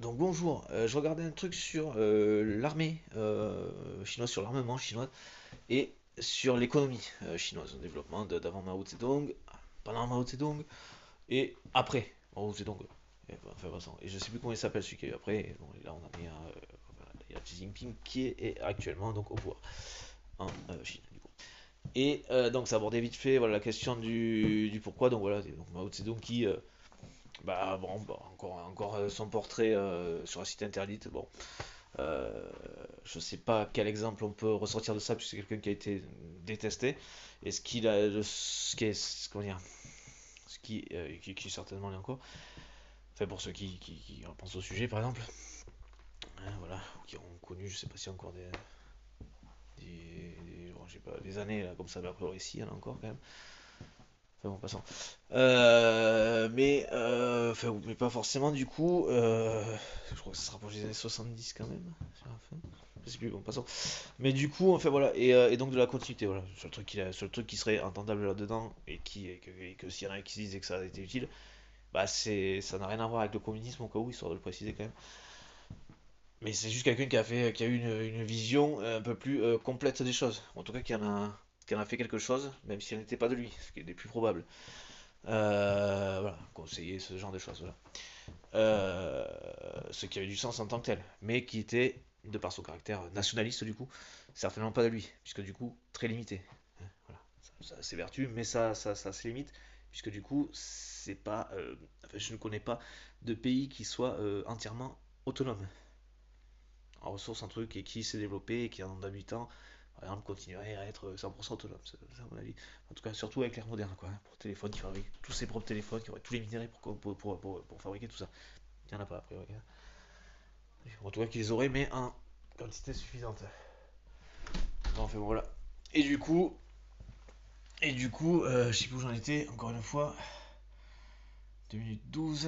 Donc bonjour, je regardais un truc sur l'armée chinoise, sur l'armement chinois et sur l'économie chinoise, au développement d'avant Mao Zedong, pendant Mao Zedong et après Mao Zedong. Et, enfin, façon, et je sais plus comment il s'appelle celui qui est eu après. Et bon, et là on a mis voilà, il y a Xi Jinping qui est actuellement donc au pouvoir en Chine. Du coup. Et donc ça abordait vite fait voilà, la question du pourquoi. Donc voilà, donc Mao Zedong qui bah bon, bah, encore son portrait sur un site interdit. Bon, euh, je sais pas quel exemple on peut ressortir de ça, puisque c'est quelqu'un qui a été détesté. Et ce qu'il a, ce qui est, comment dire, qui certainement l'est encore. Enfin, pour ceux qui pensent au sujet, par exemple, hein, voilà, qui ont connu, je sais pas si encore bon, j'ai pas, des années là, comme ça, mais après ici, il y en a encore quand même. Enfin bon, passons. Enfin, mais pas forcément du coup. Je crois que ça se rapproche des années 70 quand même, sur la fin. Je sais plus, bon, passons. Mais du coup, enfin voilà, et donc de la continuité, voilà. Sur le truc qui serait entendable là-dedans, et que s'il y en a qui disaient que ça a été utile, bah ça n'a rien à voir avec le communisme au cas où, histoire de le préciser quand même. Mais c'est juste quelqu'un qui a eu une vision un peu plus complète des choses. En tout cas, qui en a fait quelque chose, même si elle n'était pas de lui, ce qui est des plus probable. Voilà, conseiller ce genre de choses, voilà. Ce qui avait du sens en tant que tel, mais qui était, de par son caractère nationaliste du coup, certainement pas de lui, puisque du coup, très limité. Voilà. Ça a ses vertus, mais ça a ses limites, puisque du coup, c'est pas, enfin, je ne connais pas de pays qui soit entièrement autonome en ressources, un truc, et qui s'est développé, et qui en d'habitants, par exemple, continuerait à être 100% autonome, c'est à mon avis. En tout cas, surtout avec l'ère moderne, quoi, hein, pour téléphone, qui fabrique tous ses propres téléphones, qui aurait tous les minéraux pour fabriquer tout ça. Il n'y en a pas, a priori, hein. En tout cas, qu'ils les auraient, mais en quantité suffisante. Enfin, bon, voilà. Et du coup, je sais plus où j'en étais, encore une fois. 2 minutes 12,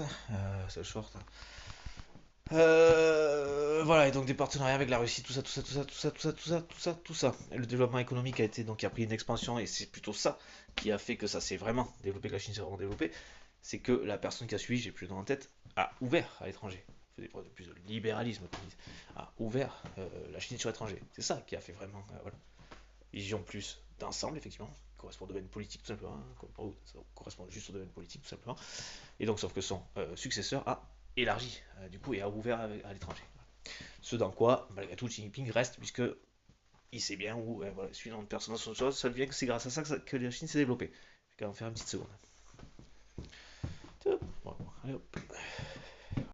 c'est short. Voilà, et donc des partenariats avec la Russie, tout ça, tout ça, tout ça, tout ça, tout ça, tout ça, tout ça, tout ça. Et le développement économique a été donc qui a pris une expansion et c'est plutôt ça qui a fait que ça s'est vraiment développé, que la Chine s'est vraiment développée. C'est que la personne qui a suivi, j'ai plus le nom en tête, a ouvert à l'étranger. Fait des preuves de plus de libéralisme, comme ils disent. A ouvert la Chine sur l'étranger. C'est ça qui a fait vraiment, voilà, vision plus d'ensemble, effectivement, qui correspond au domaine politique tout simplement, hein, ça correspond juste au domaine politique tout simplement. Et donc, sauf que son successeur a élargi, du coup, et a ouvert à l'étranger. Ce dans quoi, malgré tout, Xi Jinping reste, puisque il sait bien où, voilà, suivant une personne dans son chose, ça devient que c'est grâce à ça que la Chine s'est développée. Je vais quand même faire une petite seconde. Bon, allez hop.